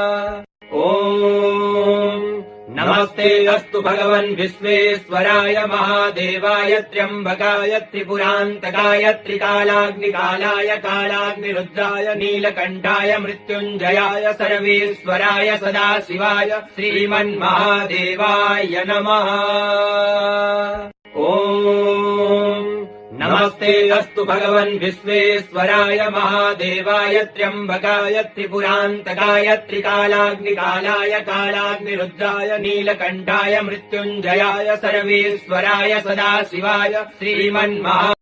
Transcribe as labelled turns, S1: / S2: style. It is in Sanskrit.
S1: ॐ नमस्ते अस्तु भगवन् विश्वेश्वराय महादेवाय त्र्यम्बकाय त्रिपुरान्तकाय त्रिकालाग्निकालाय कालाग्निरुद्राय नीलकण्ठाय मृत्युञ्जयाय सर्वेश्वराय सदाशिवाय श्रीमन्महादेवाय नमः। ॐ नमस्ते अस्तु भगवन् विश्वेश्वराय महादेवाय त्र्यम्बकाय त्रिपुरान्तकाय त्रिकालाग्निकालाय कालाग्निरुद्राय नीलकण्ठाय मृत्युञ्जयाय सर्वेश्वराय सदाशिवाय श्रीमन्महा